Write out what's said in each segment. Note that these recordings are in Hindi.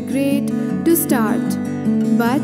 great to start. But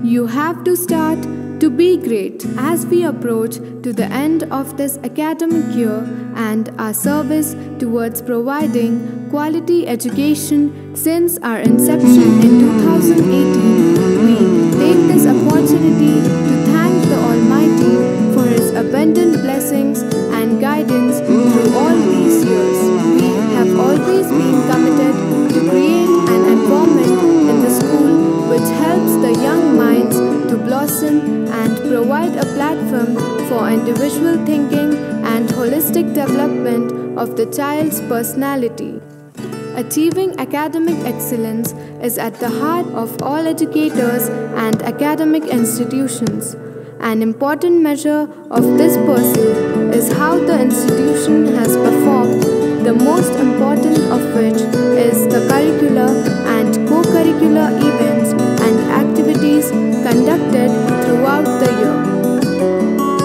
you have to start to be great as we approach to the end of this academic year and our service towards providing quality education since our inception in 2018. We take this opportunity to thank the Almighty for His abundant blessings and guidance through all these years. We have always been committed to create an environment in the school which helps the young minds to blossom and provide a platform for individual thinking and holistic development of the child's personality. Achieving academic excellence is at the heart of all educators and academic institutions. An important measure of this pursuit is how the institution has performed, the most important of which is the curricular and co-curricular events and activities conducted throughout the year.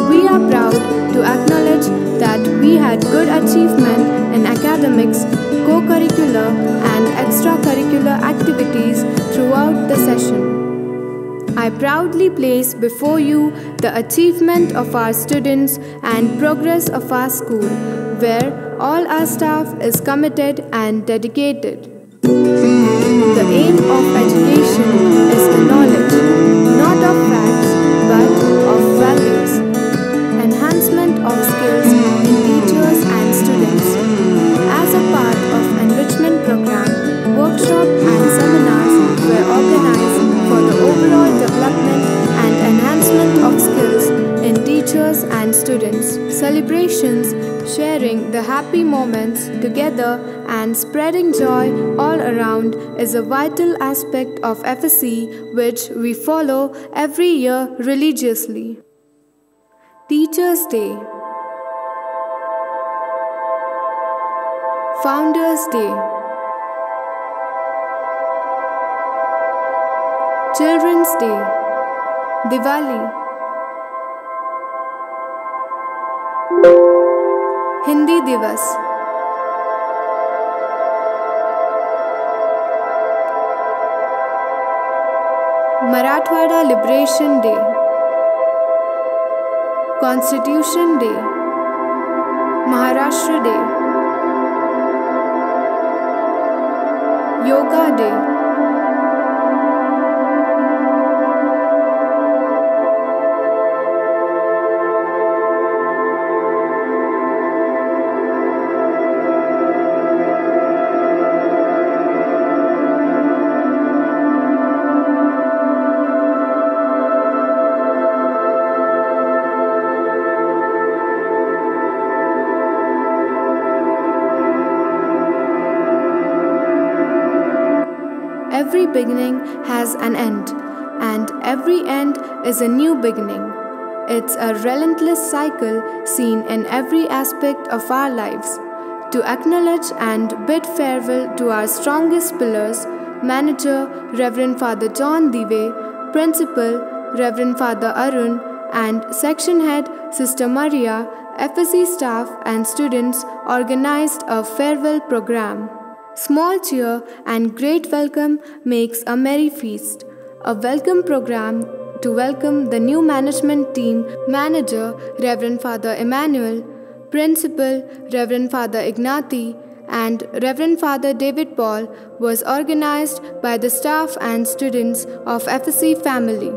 We are proud to acknowledge that we had good achievement in academics, co-curricular and extracurricular activities throughout the session. I proudly place before you the achievement of our students and progress of our school, where all our staff is committed and dedicated. The aim of education is the knowledge, not of facts, but of values. Enhancement of skills in teachers and students. As a part of enrichment program, workshops and seminars were organized for the overall development and enhancement of skills in teachers and students. Celebrations, sharing the happy moments together and spreading joy all around is a vital aspect of FSC which we follow every year religiously. Teachers' Day, Founders' Day, Children's Day, Diwali, Hindi Divas, Marathwada Liberation Day, Constitution Day, Maharashtra Day, Yoga Day. Every beginning has an end, and every end is a new beginning. It's a relentless cycle seen in every aspect of our lives. To acknowledge and bid farewell to our strongest pillars, Manager Reverend Father John Dive, Principal Reverend Father Arun, and Section Head Sister Maria, FSC staff and students organized a farewell program. Small cheer and great welcome makes a merry feast. A welcome program to welcome the new management team, Manager Reverend Father Emmanuel, Principal Reverend Father Ignati, and Reverend Father David Paul was organized by the staff and students of FSC family.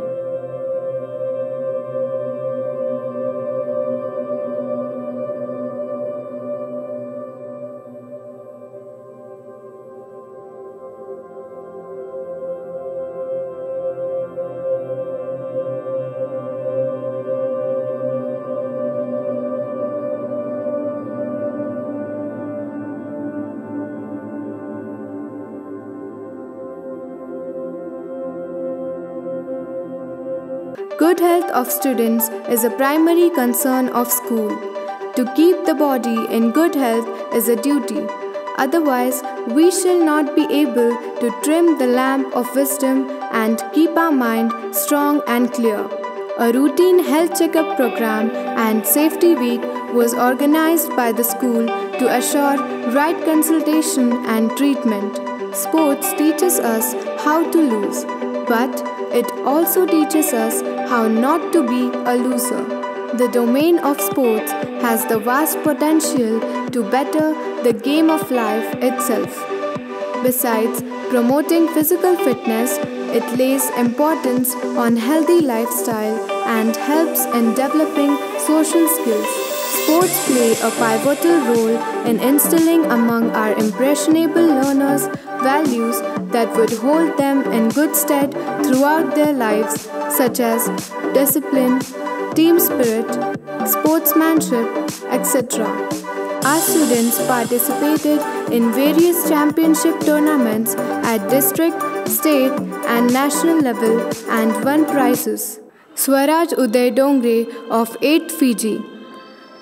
Good health of students is a primary concern of school. To keep the body in good health is a duty. Otherwise, we shall not be able to trim the lamp of wisdom and keep our mind strong and clear. A routine health checkup program and safety week was organized by the school to assure right consultation and treatment. Sports teaches us how to lose, but it also teaches us how not to be a loser. The domain of sports has the vast potential to better the game of life itself. Besides promoting physical fitness, it lays importance on healthy lifestyle and helps in developing social skills. Sports play a pivotal role in instilling among our impressionable learners values that would hold them in good stead throughout their lives, such as discipline, team spirit, sportsmanship, etc. Our students participated in various championship tournaments at district, state, and national level and won prizes. Swaraj Uday Dongre of 8th Fiji,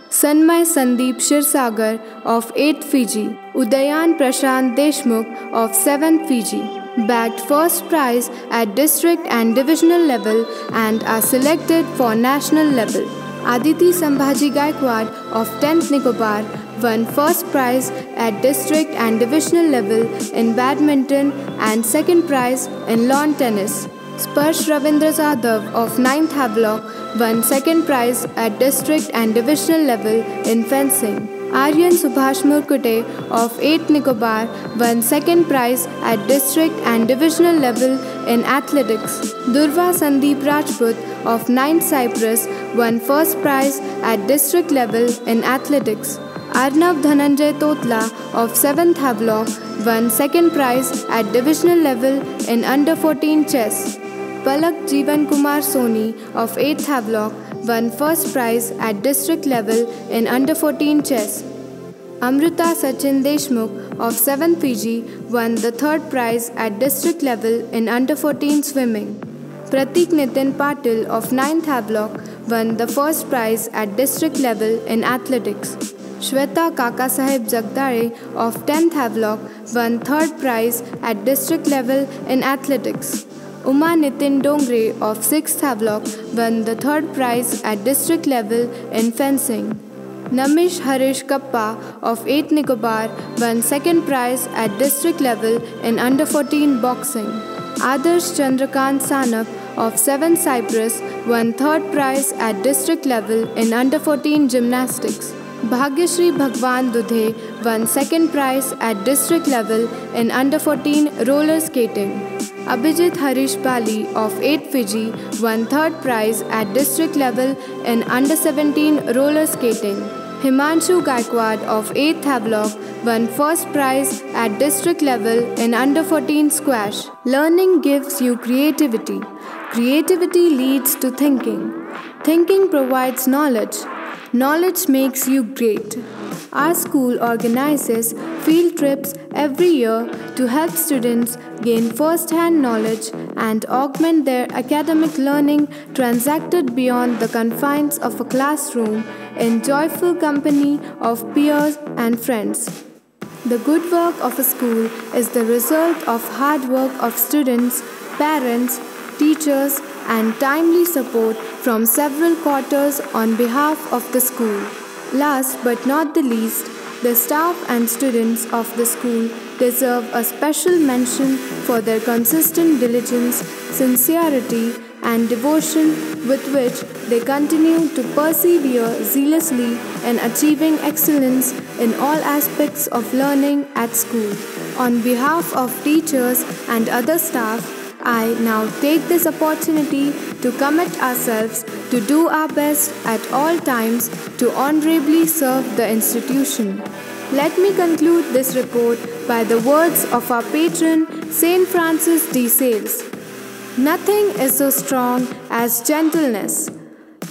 Sanmay Sandeep Shirsagar of 8th Fiji, Udayan Prashant Deshmukh of 7th Fiji, bagged first prize at district and divisional level and are selected for national level. Aditi Sambhaji Gaikwad of 10th Nicobar won first prize at district and divisional level in badminton and second prize in lawn tennis. Sparsh Ravindra Jadhav of 9th Havelock won second prize at district and divisional level in fencing. Aryan Subhash Murkute of 8th Nicobar won second prize at district and divisional level in athletics. Durva Sandeep Rajput of 9th Cyprus won first prize at district level in athletics. Arnav Dhananjay Totla of 7th Havelock won second prize at divisional level in under 14 chess. Palak Jeevan Kumar Soni of 8th Havelock won first prize at district level in under 14 chess. Amrita Sachin Deshmukh of 7th Fiji won the third prize at district level in under 14 swimming. Pratik Nitin Patil of 9th Havelock won the first prize at district level in athletics. Shweta Kakasaheb Jagdare of 10th Havelock won third prize at district level in athletics. Uma Nitin Dongre of 6th Havelock won the third prize at district level in fencing. Namish Harish Kappa of 8th Nicobar won second prize at district level in under 14 boxing. Adarsh Chandrakant Sanap of 7th Cyprus won third prize at district level in under 14 gymnastics. Bhagyashri Bhagwan Dudhe won second prize at district level in under 14 roller skating. Abhijit Harish Bali of 8th Fiji won third prize at district level in under 17 roller skating. Himanshu Gaikwad of 8th Havelock won first prize at district level in under 14 squash. Learning gives you creativity. Creativity leads to thinking. Thinking provides knowledge. Knowledge makes you great. Our school organizes field trips every year to help students gain first-hand knowledge and augment their academic learning transacted beyond the confines of a classroom in joyful company of peers and friends. The good work of a school is the result of hard work of students, parents, teachers, and timely support from several quarters on behalf of the school. Last but not the least, the staff and students of the school deserve a special mention for their consistent diligence, sincerity, and devotion with which they continue to persevere zealously in achieving excellence in all aspects of learning at school. On behalf of teachers and other staff, I now take this opportunity to commit ourselves to do our best at all times to honorably serve the institution. Let me conclude this report by the words of our patron, Saint Francis de Sales. Nothing is so strong as gentleness.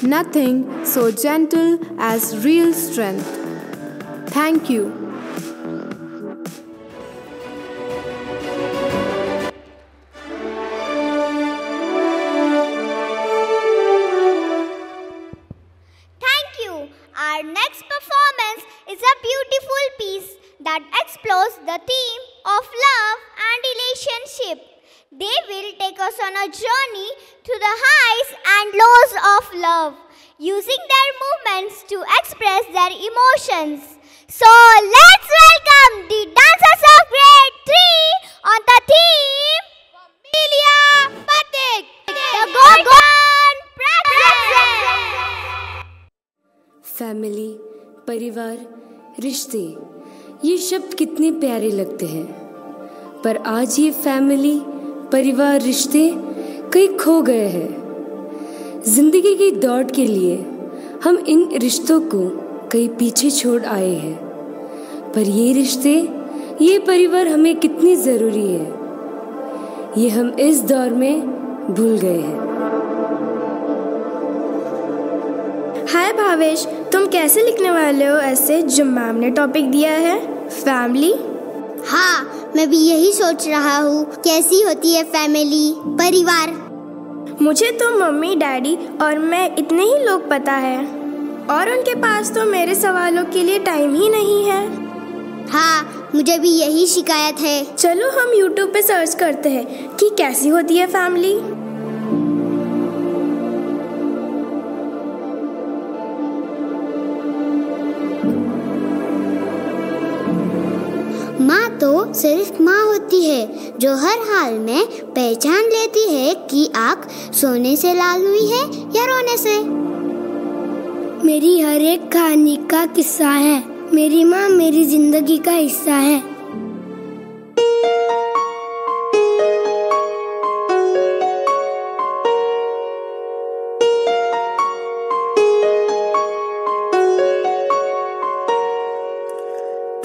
Nothing so gentle as real strength. Thank you. Our next performance is a beautiful piece that explores the theme of love and relationship. They will take us on a journey to the highs and lows of love, using their movements to express their emotions. So let's welcome the dancers of grade 3 on the theme Golden present. Family, परिवार, रिश्ते, ये शब्द कितने प्यारे लगते हैं, पर आज ये फैमिली, परिवार, रिश्ते कहीं खो गए हैं। जिंदगी की दौड़ के लिए हम इन रिश्तों को कहीं पीछे छोड़ आए हैं, पर ये रिश्ते, ये परिवार हमें कितनी ज़रूरी है, ये हम इस दौर में भूल गए हैं। हाय भावेश, तुम कैसे लिखने वाले हो ऐसे जो मैम ने टॉपिक दिया है, फैमिली? हाँ, मैं भी यही सोच रहा हूँ, कैसी होती है फैमिली, परिवार। मुझे तो मम्मी, डैडी और मैं इतने ही लोग पता है, और उनके पास तो मेरे सवालों के लिए टाइम ही नहीं है। हाँ, मुझे भी यही शिकायत है। चलो हम YouTube पे सर्च करते हैं कि कैसी होती है फैमिली। माँ तो सिर्फ माँ होती है जो हर हाल में पहचान लेती है कि आँख सोने से लाल हुई है या रोने से। मेरी हर एक कहानी का किस्सा है, मेरी माँ मेरी जिंदगी का हिस्सा है।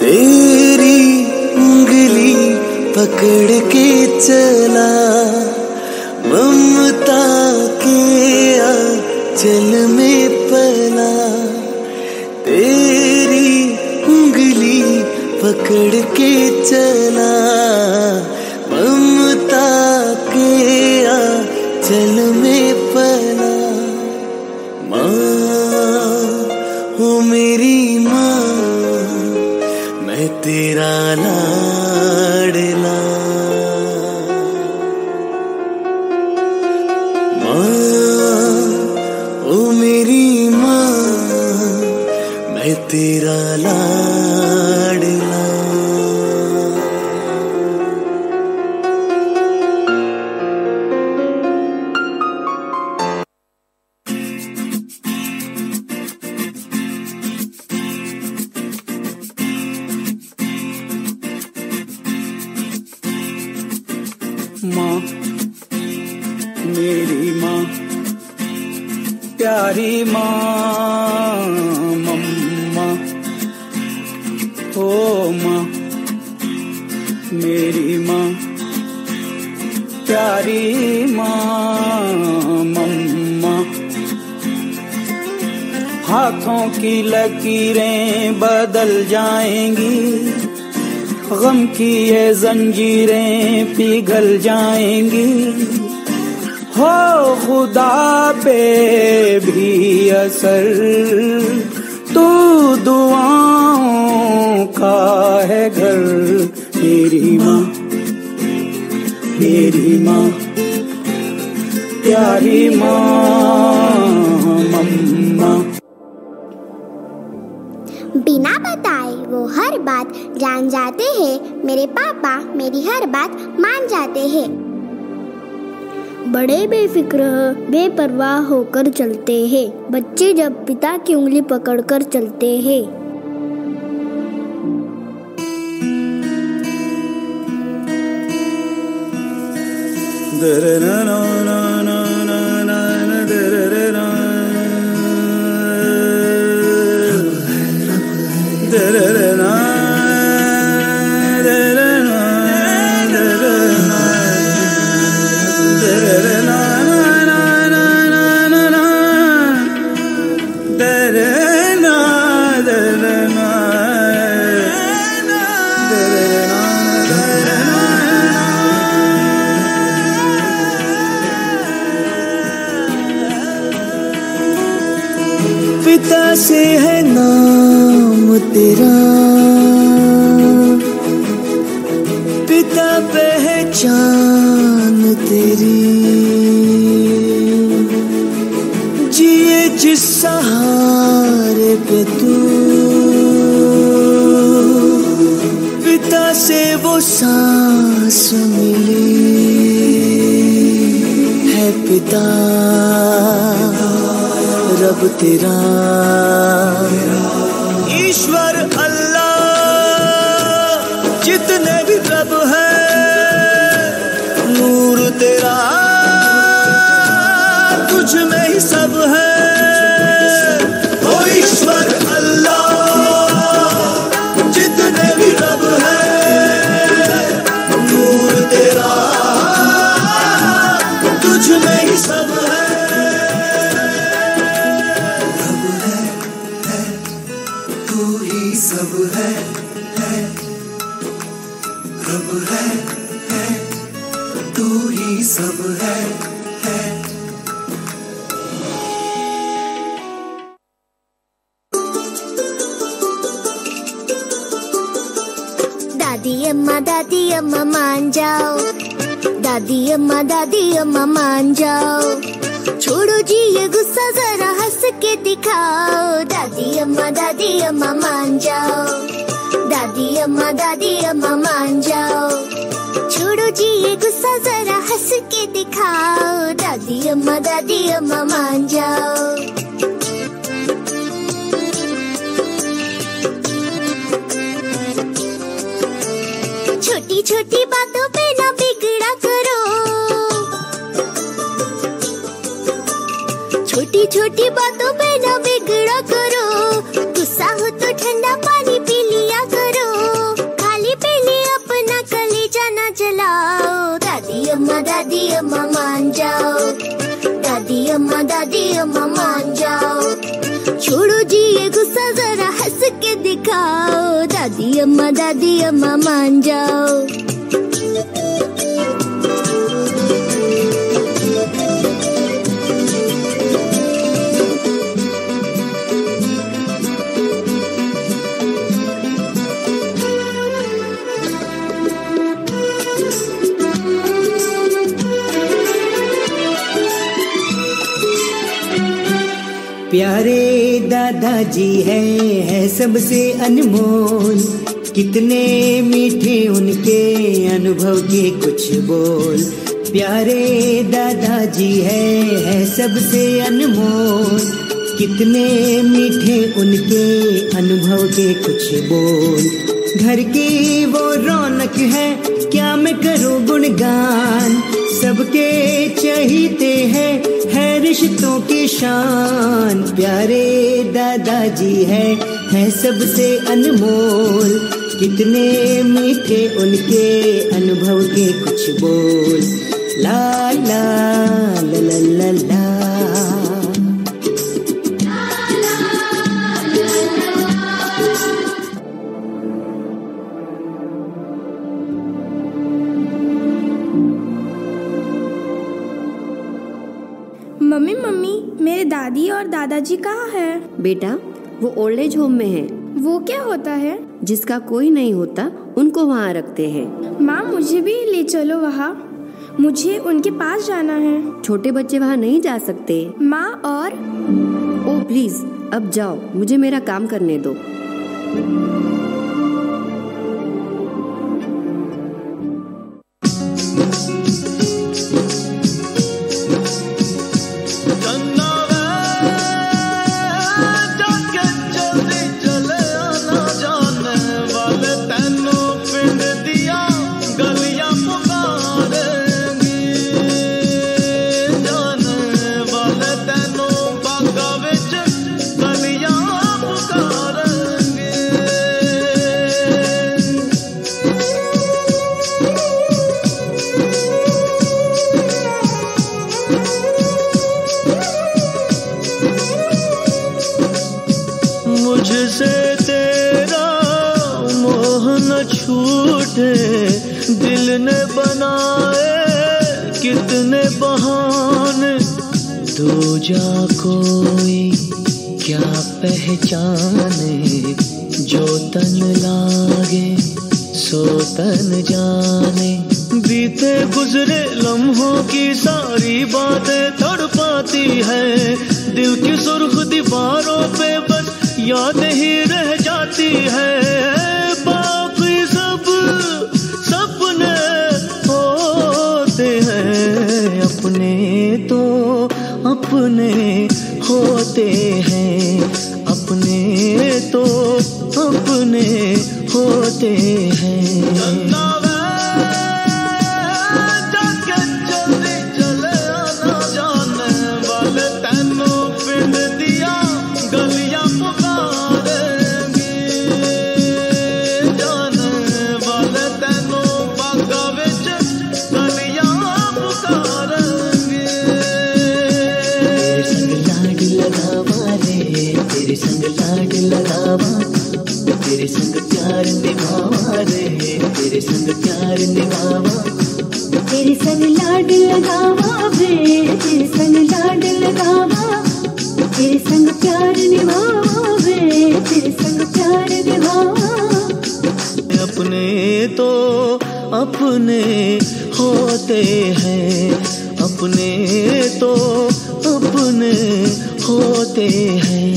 तेरी उंगली पकड़ के चला, ममता के आंचल में पला। तेरी उंगली पकड़ के चला, ममता के आंचल में पला। माँ हो मेरी माँ, मैं तेरा लाडला। माँ ओ मेरी माँ, मैं तेरा लाडला। माँ, मेरी माँ, प्यारी माँ, मम्मा। ओ माँ, मेरी माँ, प्यारी माँ, मम्मा। हाथों की लकीरें बदल जाएंगी, गम की ये जंजीरें पिघल जाएंगी। हो खुदा पे भी असर, तू दुआओं का है घर। मेरी माँ, मेरी माँ, प्यारी माँ, मम्मा। बिना बताए वो हर बात जान जाते हैं, मेरे पापा मेरी हर बात मान जाते हैं। बड़े बेफिक्र बेपरवाह होकर चलते हैं, बच्चे जब पिता की उंगली पकड़कर चलते हैं। पिता से है नाम तेरा, पिता पहचान तेरी। जिए जिस सहारे पे तू, पिता से वो सांस मिली है। पिता रब तेरा ईश्वर अल्लाह जितने भी रब है नूर तेरा तुझ में ही सब है। ओ ईश्वर अल्लाह जितने भी रब है नूर तेरा तुझ में ही सब है। रब है तू ही सब है रब है तू ही सब है। दादी अम्मा मान जाओ, दादी अम्मा मान जाओ, छोड़ो जी ये गुस्सा जरा हंस के दिखाओ। दादी अम्मा मान जाओ, दादी अम्मा मान जाओ, छोड़ो जी ये गुस्सा जरा हंस के दिखाओ। दादी अम्मा मान जाओ। छोटी छोटी बातों पे ना बिगड़ा करो, छोटी छोटी बातों पे ना बिगड़ा करो। गुस्सा हो तो ठंडा पानी पी लिया करो, खाली पीली अपना कलेजा ना जलाओ। दादी अम्मा मान जाओ, दादी अम्मा मान जाओ, छोड़ो जी ये गुस्सा जरा हंस के दिखाओ। दादी अम्मा मान जाओ। प्यारे दादाजी है सबसे अनमोल, कितने मीठे उनके अनुभव के कुछ बोल। प्यारे दादाजी है सबसे अनमोल, कितने मीठे उनके अनुभव के कुछ बोल। घर की वो रौनक है क्या मैं करूं गुणगान, सबके चहीते हैं है रिश्तों की शान। प्यारे दादाजी है सबसे अनमोल, कितने मीठे उनके अनुभव के कुछ बोल। ला ला ला ला ला ला। मम्मी मेरे दादी और दादाजी कहाँ हैं? बेटा वो ओल्ड एज होम में है। वो क्या होता है? जिसका कोई नहीं होता उनको वहाँ रखते हैं। माँ मुझे भी ले चलो वहाँ, मुझे उनके पास जाना है। छोटे बच्चे वहाँ नहीं जा सकते। माँ और ओ प्लीज अब जाओ, मुझे मेरा काम करने दो। दिल ने बनाए कितने बहाने, तू जा कोई क्या पहचाने। जो तन लागे सो तन जाने, बीते गुजरे लम्हों की सारी बातें तड़पाती है। दिल की सुर्ख दीवारों पे बस याद ही रह जाती है। बाकी सब सपने होते हैं अपने तो होते हैं, अपने तो अपने होते हैं। तेरे संग लाड लगावा, तेरे संग प्यार निभावा रे, तेरे संग प्यार निभावा, तेरे संग लाड लगावा रे, तेरे संग लाड लगावा, तेरे संग प्यार निभावा रे, तेरे संग प्यार निभावा। अपने तो अपने होते हैं, अपने तो अपने होते हैं,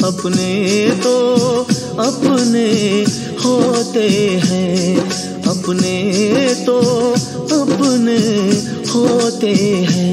अपने तो अपने होते हैं, अपने तो अपने होते हैं।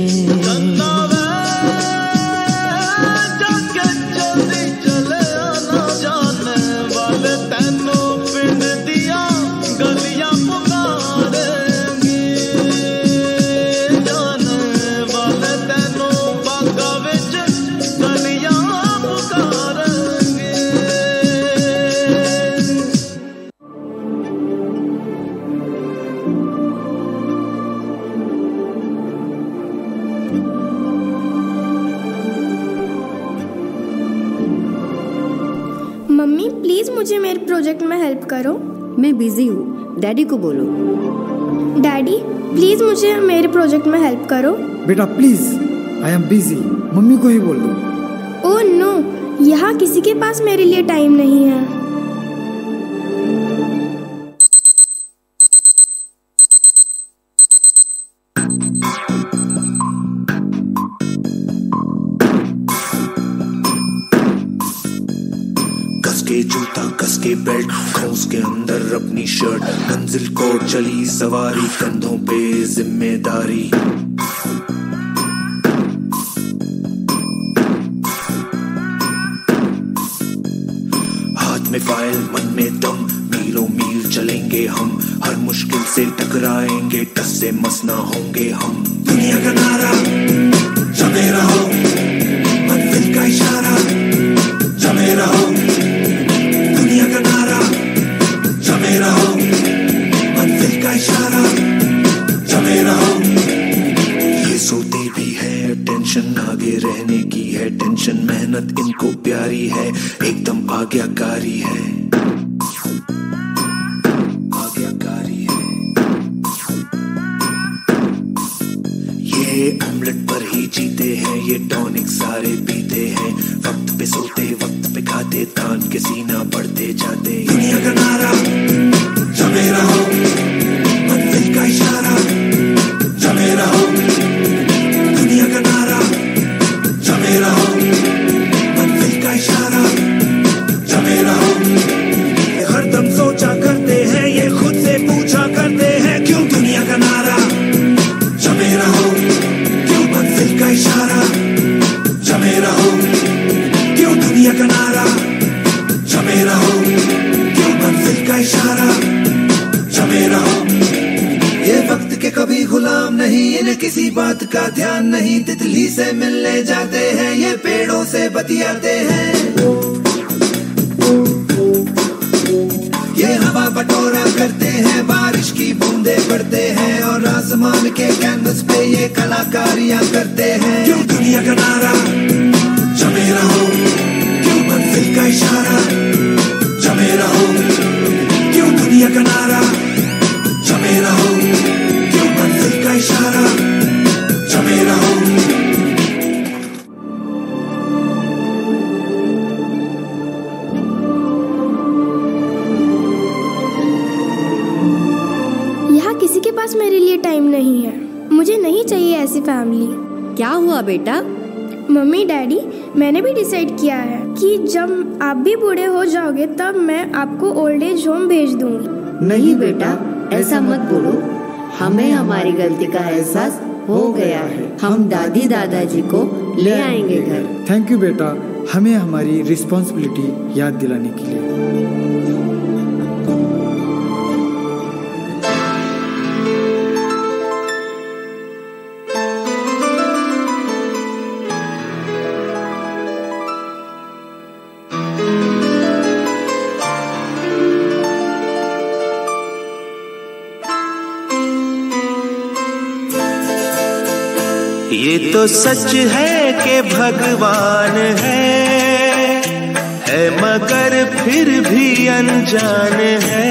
मम्मी प्लीज मुझे मेरे प्रोजेक्ट में हेल्प करो। मैं बिजी हूँ, डैडी को बोलो। डैडी प्लीज मुझे मेरे प्रोजेक्ट में हेल्प करो। बेटा please, I am busy, mummy को ही बोल दो। ओह नो, यहाँ किसी के पास मेरे लिए टाइम नहीं है। के जूता कस के बेल्ट, खोस के अंदर अपनी शर्ट, मंजिल को चली सवारी, कंधों पे जिम्मेदारी। हाथ में फाइल मन में दम, मीलों मील चलेंगे हम, हर मुश्किल से टकराएंगे, टस से मस ना होंगे हम। दुनिया का नारा जमे रहो, मंजिल का इशारा जमे रहो, दुनिया का नारा जमे रहो, मंजिल का इशारा जमे रहो। ये सोते भी है, टेंशन आगे रहने की है, टेंशन मेहनत इनको प्यारी है, एकदम आज्ञाकारी है, आज्ञाकारी है। ये ऑमलेट पर ही जीते हैं, ये टॉनिक सारे पीते हैं, वक्त पे सोते वक्त पे खाते, तान के सीना बढ़ते जाते। दुनिया का नारा जमे रहो, मंजिल का इशारा जमे रहो, दुनिया का नारा जमे रहो, मंजिल का इशारा जमे रहो। हरदम सोचा करते हैं, ये खुद से पूछा करते हैं, क्यों दुनिया का नारा जमे रहो, क्यों मंजिल का इशारा जमे रहो, क्यों दुनिया का नारा जमे रहो, क्यों मंजिल का इशारा जमे रहो। ये वक्त के कभी गुलाम नहीं, इन्हें किसी बात का ध्यान नहीं, तितली से मिलने जाते हैं, ये पेड़ों से बतियाते हैं, ये हवा बटोरा करते हैं, बारिश की बूंदे पड़ते हैं, और आसमान के कैनवस पे ये कलाकारियां करते हैं। क्यों दुनिया का नारा जमे रहो, क्यों मंजिल का इशारा जमे रहो, क्यों दुनिया का नारा जमे रहो, क्यों मंजिल का इशारा जमे रहो। यहाँ किसी के पास मेरे लिए टाइम नहीं है, मुझे नहीं चाहिए ऐसी फैमिली। क्या हुआ बेटा? मम्मी डैडी, मैंने भी डिसाइड किया है कि जब आप भी बूढ़े हो जाओगे तब मैं आपको ओल्ड एज होम भेज दूंगी। नहीं बेटा, ऐसा मत बोलो, हमें हमारी गलती का एहसास हो गया है। हम दादी दादाजी को ले आएंगे घर। थैंक यू बेटा, हमें हमारी रिस्पॉन्सिबिलिटी याद दिलाने के लिए। ये तो सच है कि भगवान है मगर फिर भी अनजान है।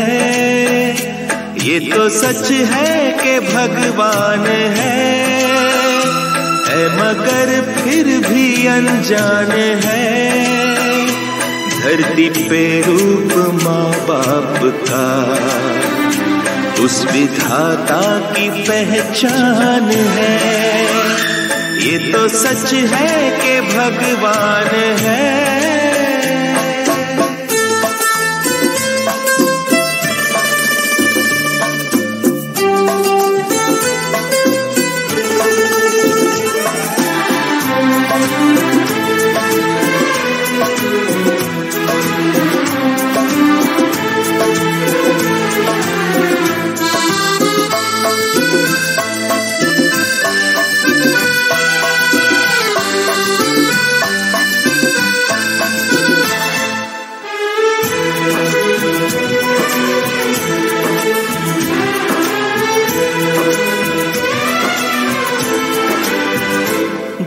ये तो सच है कि भगवान है मगर फिर भी अनजान है। धरती पे रूप माँ बाप का उस विधाता की पहचान है। ये तो सच है कि भगवान है।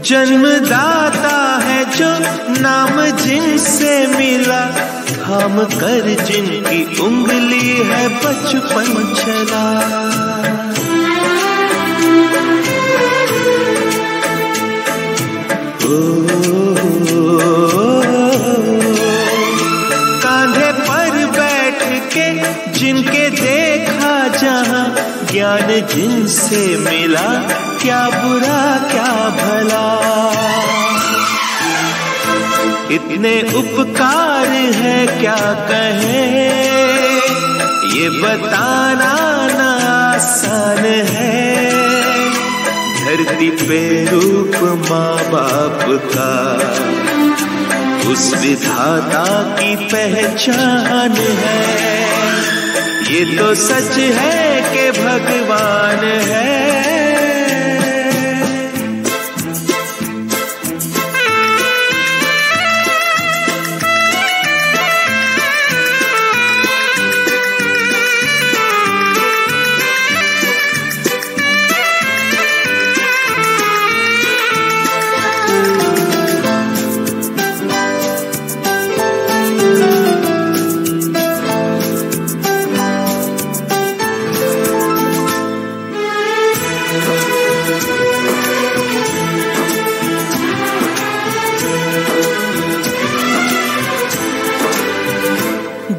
जन्मदाता है जो नाम जिनसे मिला, थाम कर जिनकी उंगली है बचपन चला। कांधे पर बैठ के जिनके देखा जहां, ज्ञान जिनसे मिला क्या बुरा क्या भला। इतने उपकार है क्या कहें, ये बताना ना आसान है। धरती पे रूप माँ बाप का उस विधाता की पहचान है। ये तो सच है कि भगवान है।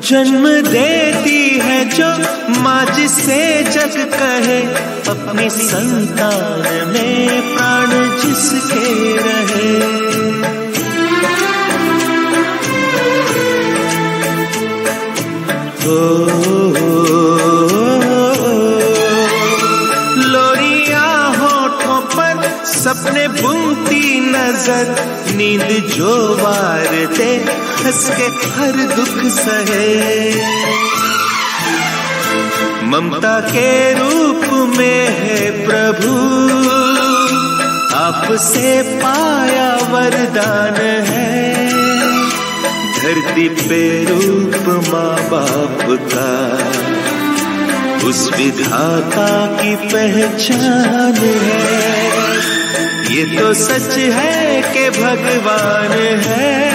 जन्म देती है जो माँ जिसे जग कहे, अपनी संतान में प्राण जिसके रहे। लोरियां होठों पर सपने बुनती नजर, नींद जो वार दे हंस के हर दुख सहे। ममता के रूप में है प्रभु, आपसे पाया वरदान है। धरती पे रूप माँ बाप का उस विधाता की पहचान है। ये तो सच है कि भगवान है।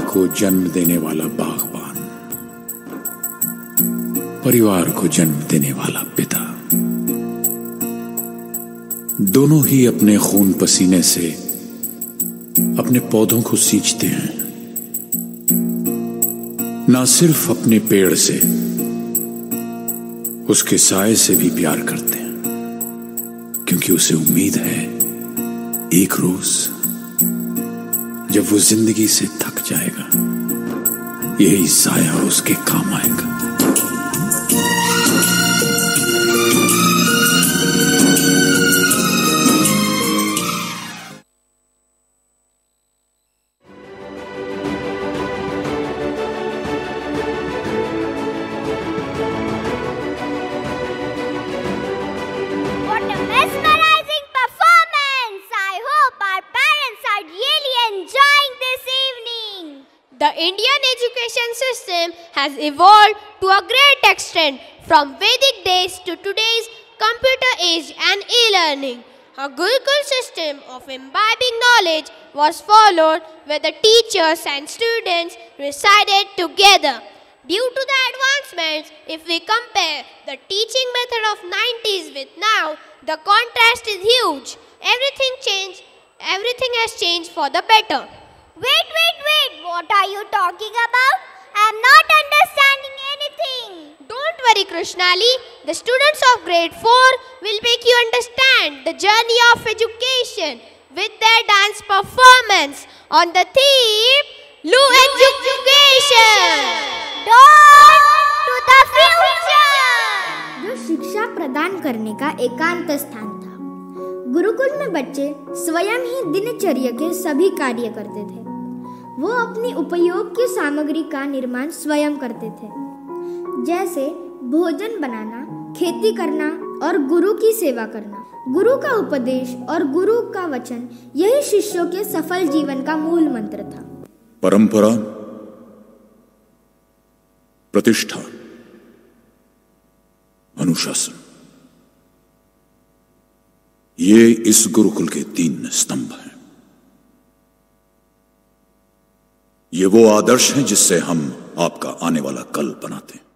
को जन्म देने वाला बागबान, परिवार को जन्म देने वाला पिता, दोनों ही अपने खून पसीने से अपने पौधों को सींचते हैं। ना सिर्फ अपने पेड़ से, उसके साए से भी प्यार करते हैं, क्योंकि उसे उम्मीद है एक रोज जब वो जिंदगी से थक जाएगा, यही साया उसके काम आएगा। The Indian education system has evolved to a great extent from Vedic days to today's computer age and e-learning. A Gurukul system of imbibing knowledge was followed where the teachers and students resided together. Due to the advancements, if we compare the teaching method of 90s with now, the contrast is huge. Everything has changed for the better. Wait, what are you talking about? I am not understanding anything. Don't worry, Krishnali. The students of grade 4 will make you understand the journey of education with their dance performance on the theme Lu Education. Door to the future. जो शिक्षा प्रदान करने का एकांत स्थान था। गुरुकुल में बच्चे स्वयं ही दिनचर्या के सभी कार्य करते थे। वो अपनी उपयोग की सामग्री का निर्माण स्वयं करते थे, जैसे भोजन बनाना, खेती करना और गुरु की सेवा करना। गुरु का उपदेश और गुरु का वचन यही शिष्यों के सफल जीवन का मूल मंत्र था। परंपरा, प्रतिष्ठा, अनुशासन, ये इस गुरुकुल के 3 स्तंभ हैं। ये वो आदर्श हैं जिससे हम आपका आने वाला कल बनाते हैं।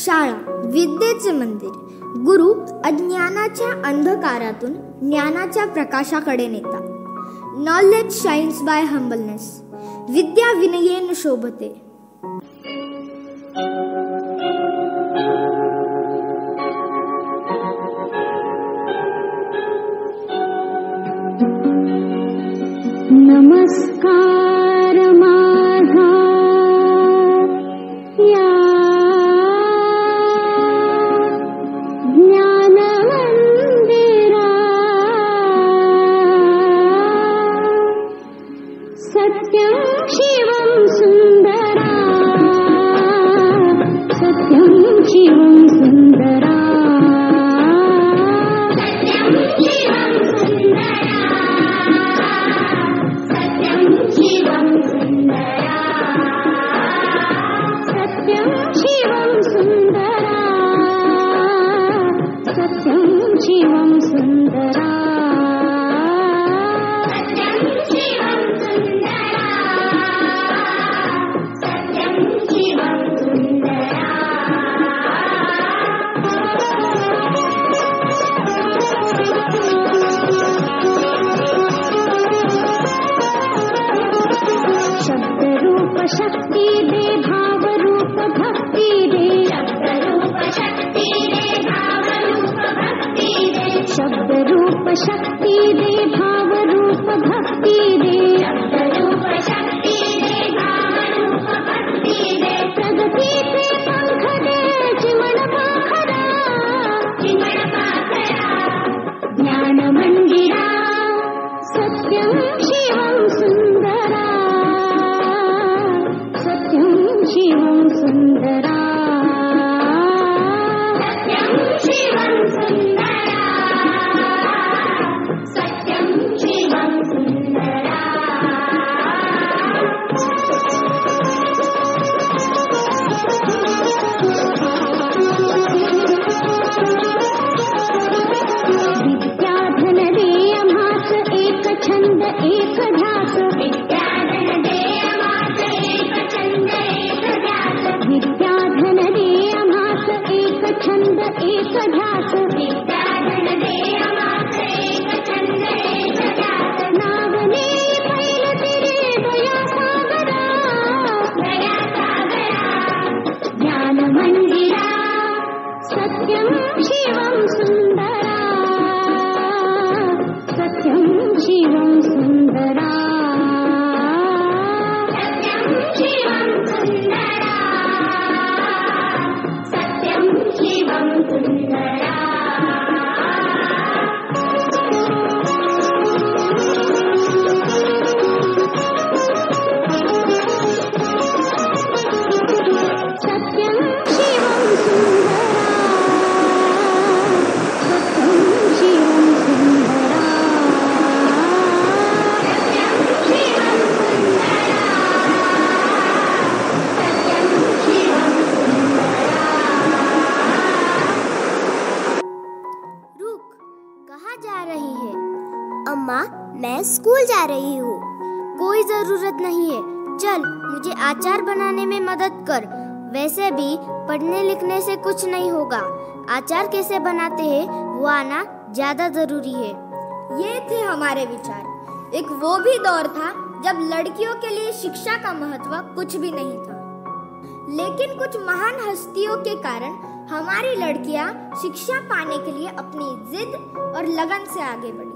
शाळा, विद्येचे मंदिर. गुरु अज्ञानाच्या अंधकारातून ज्ञानाच्या प्रकाशाकडे नेतात. Knowledge shines by humbleness. विद्या विनयेन शोभते. नमस्कार माझा या सत्यं शिवं सुन्दरा सत्यं शिवं सुन्दरा सत्यं शिवं सुन्दरा सत्यं शिवं सुन्दरा सत्यं शिवं सुन्दरा शक्ति दे भाव रूप भक्ति दे शब्द रूप शक्ति दे भाव रूप भक्ति दे शब्द रूप शक्ति दे भाव रूप भक्ति दे शब्द रूप शक्ति दे भाव रूप भक्ति दे प्रगति पे पंख दे चिमण पाखरा ज्ञान मंदिरा सत्यं शिवं सुन्दरा सत्यं शिवं सुन्दरा सत्यं शिवं सुन्दरा सत्यं शिवं सुन्दरा विद्याधन दे अमास एक छंद एक ध्यास विद्याधन दे अमास एक छंद एक ध्यास विद्याधन दे अमास एक छंद एक ध्यास विद्याधन दे अमास एक छंद एक ध्यास नावने पैल तेरे दया सागरा ज्ञान मंदिरा सत्यं शिवं सुन्दरा सत्यं शिवं सुन्दरा सत्यं शिवं सुन्दरा सत्यं शिवं सुन्दरा सत्यं शिवं सुन्दरा अम्मा, मैं स्कूल जा रही हूँ। कोई जरूरत नहीं है, चल मुझे अचार बनाने में मदद कर। वैसे भी पढ़ने लिखने से कुछ नहीं होगा, अचार कैसे बनाते हैं वो आना ज्यादा जरूरी है। ये थे हमारे विचार। एक वो भी दौर था जब लड़कियों के लिए शिक्षा का महत्व कुछ भी नहीं था, लेकिन कुछ महान हस्तियों के कारण हमारी लड़कियां शिक्षा पाने के लिए अपनी जिद और लगन से आगे बढ़ी।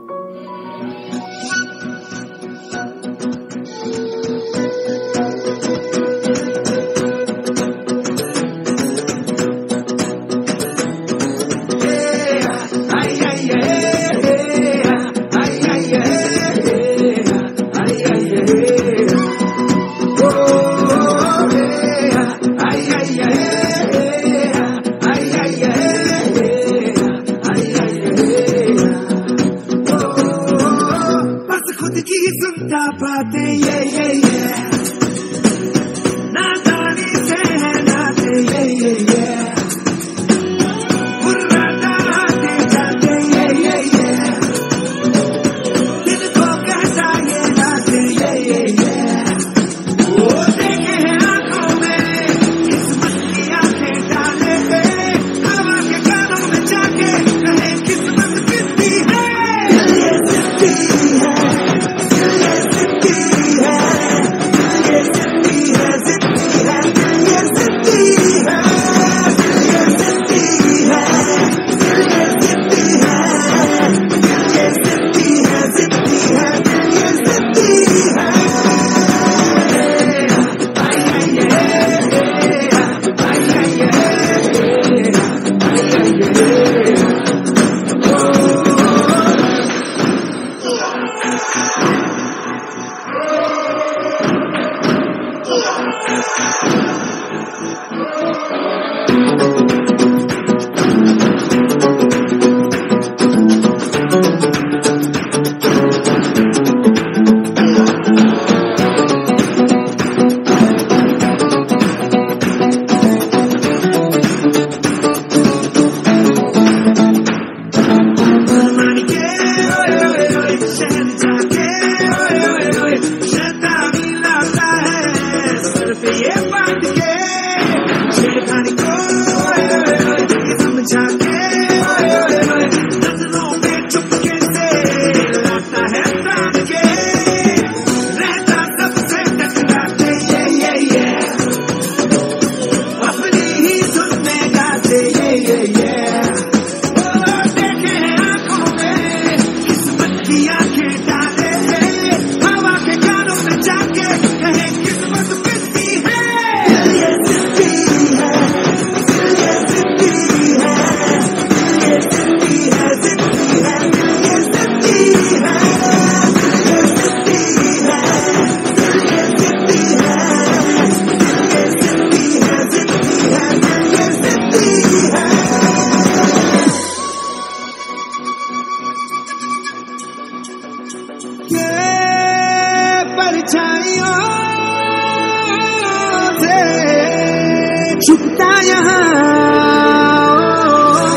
छुपता यहाँ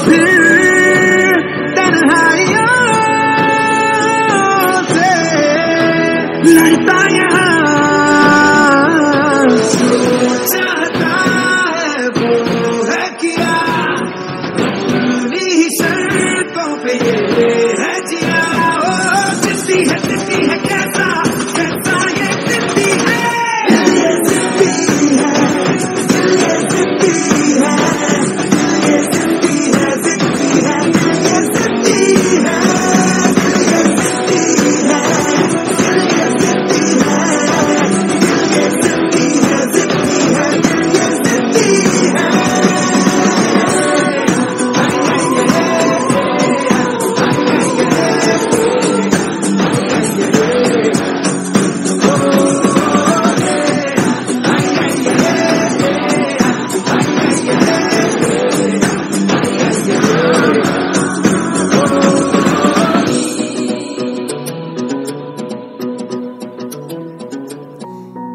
फिर तन्हाइयों से लड़ता यहाँ चाहता है वो है किया अपनी शर्तों पे ये है जिया। जिंदगी है कैसा कैसा ये जिंदगी है, ये जिंदगी है, ये जिंदगी है, ये जिंदगी है, जिंदगी है, ये जिंदगी है, ये जिंदगी है, ये जिंदगी है, ये जिंदगी है, जिंदगी है, ये जिंदगी है।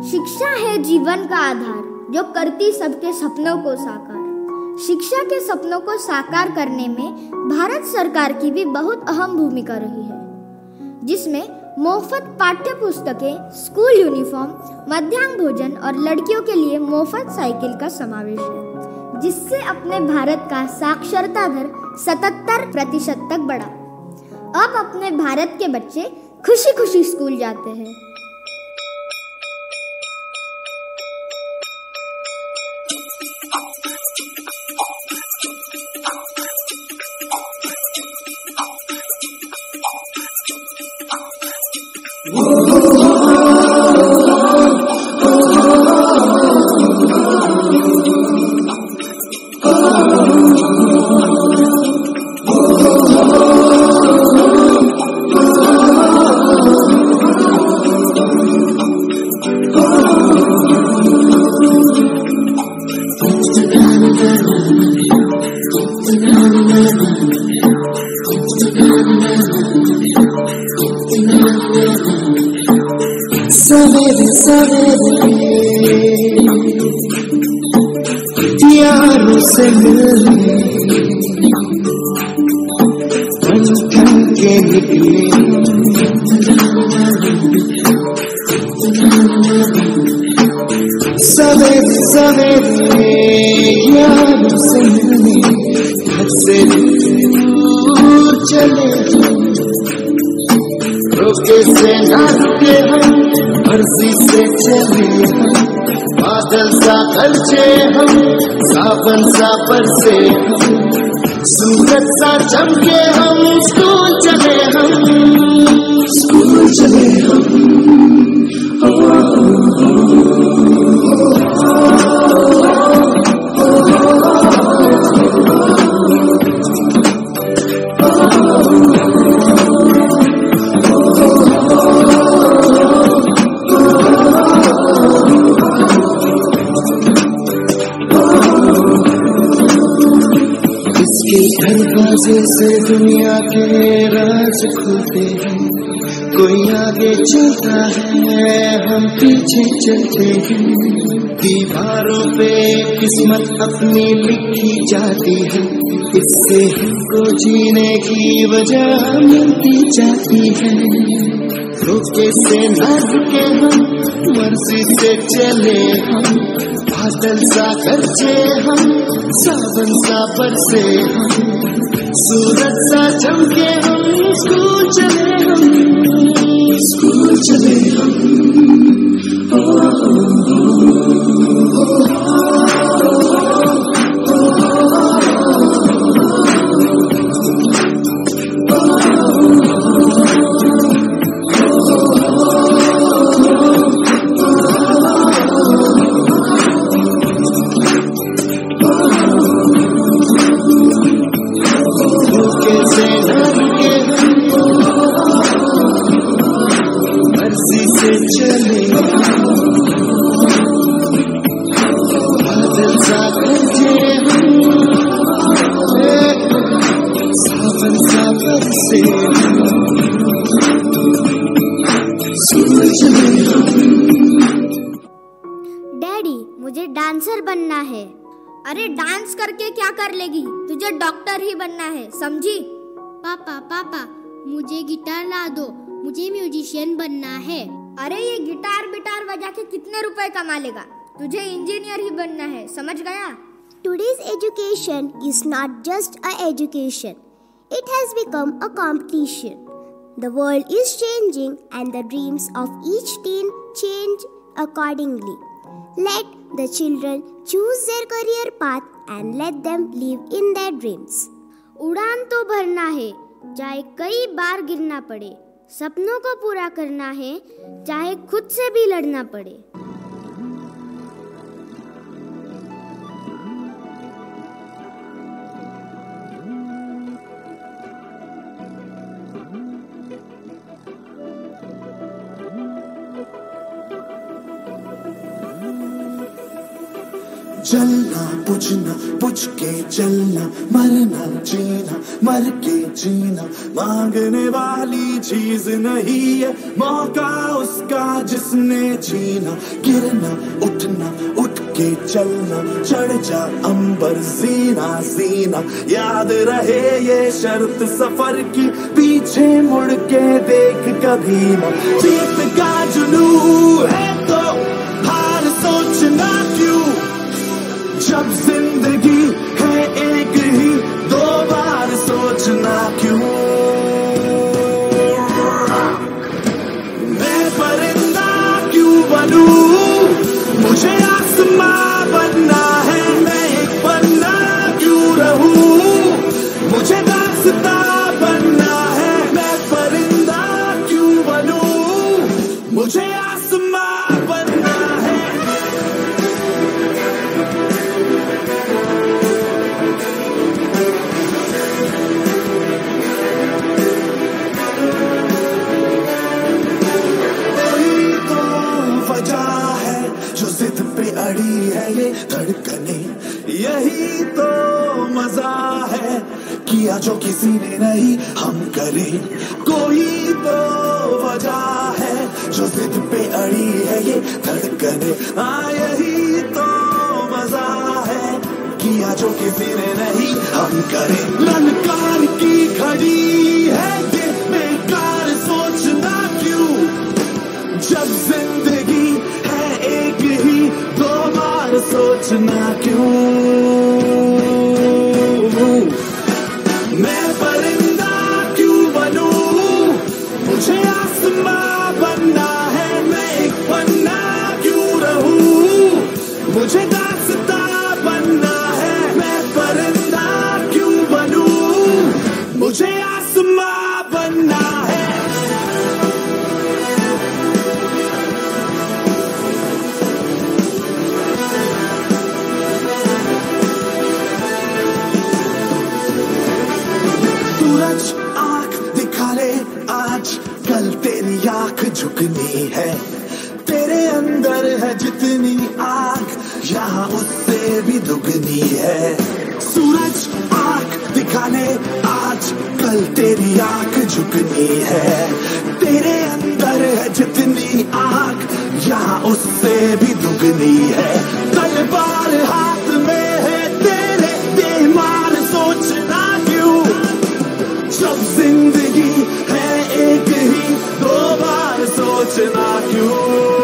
शिक्षा है जीवन का आधार जो करती सबके सपनों को साकार। शिक्षा के सपनों को साकार करने में भारत सरकार की भी बहुत अहम भूमिका रही है, जिसमें मुफ्त पाठ्य पुस्तकें, स्कूल यूनिफॉर्म, मध्याह्न भोजन और लड़कियों के लिए मुफ्त साइकिल का समावेश है, जिससे अपने भारत का साक्षरता दर 77% तक बढ़ा। अब अपने भारत के बच्चे खुशी खुशी स्कूल जाते हैं। सवेरे सवेरे यारों से मिलने बन के निकले, सवेरे सवेरे यारों से मिलने घर से दूर चले, रोके से ना रुके हम, मर्जी से चले हम, बादल सा गरजे हम, सावन सा बरसे हम, सूरज सा चमके हम, स्कूल चले हम, स्कूल चले हम। दरवाजे से दुनिया के राज खुलते हैं, कोई आगे चलता है हम पीछे चलते हैं, दीवारों पे किस्मत अपनी लिखी जाती है, इससे हमको जीने की वजह मिलती जाती है, रोके से ना रुके हम, मर्जी से चले हम, बादल सा गरजे हम, सावन सा बरसे हम, सूरज सा चमके हम, स्कूल चले हम, स्कूल चले हम। डैडी, मुझे डांसर बनना है। अरे डांस करके क्या कर लेगी? तुझे डॉक्टर ही बनना है, समझी? पापा मुझे गिटार ला दो, मुझे म्यूजिशियन बनना है। अरे ये गिटार बजा के कितने रुपए कमा लेगा? तुझे इंजीनियर ही बनना है, समझ गया? Today's education is not just a education. It has become a competition. The world is changing and the dreams of each teen change accordingly. Let the children choose their career path and let them live in their dreams. उड़ान तो भरना है, चाहे कई बार गिरना पड़े। सपनों को पूरा करना है, चाहे खुद से भी लड़ना पड़े। चलना बुझना बुझ के चलना, मरना जीना मर के जीना, मांगने वाली चीज नहीं है मौका उसका जिसने जीना। गिरना उठना उठ के चलना, चढ़ जा अंबर जीना जीना, याद रहे ये शर्त सफर की, पीछे मुड़ के देख कभी ना। जीत का जुनून है तो हार सोचना क्यों, जब जिंदगी है एक ही दो बार सोचना क्यों। मैं परिंदा क्यों बनूं, मुझे आसमां बनना है। मैं एक पन्ना क्यों रहूं, मुझे दास्तां बनना है। मैं परिंदा क्यों बनूं, मुझे आसमां बनना है। अड़ी है ये धड़कने, यही तो मजा है, किया जो किसी ने नहीं हम करें। कोई तो वजह है जो जिद पे अड़ी है ये धड़कने, हाँ यही तो मजा है, किया जो किसी ने नहीं हम करें। ललकार की घड़ी है ये बेकार सोचना क्यों, जब जिंदगी है एक ही दो बार सोचना क्यों। मैं परिंदा क्यों बनूं, मुझे आसमां बनना है। मैं एक पन्ना क्यों रहूं, मुझे दास्तां बनना है। मैं परिंदा क्यों बनूं, मुझे आसमां बनना है। आंख दिखा ले आज, कल तेरी आंख झुकनी है। तेरे अंदर है जितनी आग, यहाँ उससे भी दुगनी है। सूरज आंख दिखा ले आज, कल तेरी आंख झुकनी है। तेरे अंदर है जितनी आग, यहाँ उससे भी दुगनी है। तलवार हाथ में है तेरे, बेमार सोचना क्यों, जब जिंदगी है एक ही दो बार सोचना क्यों।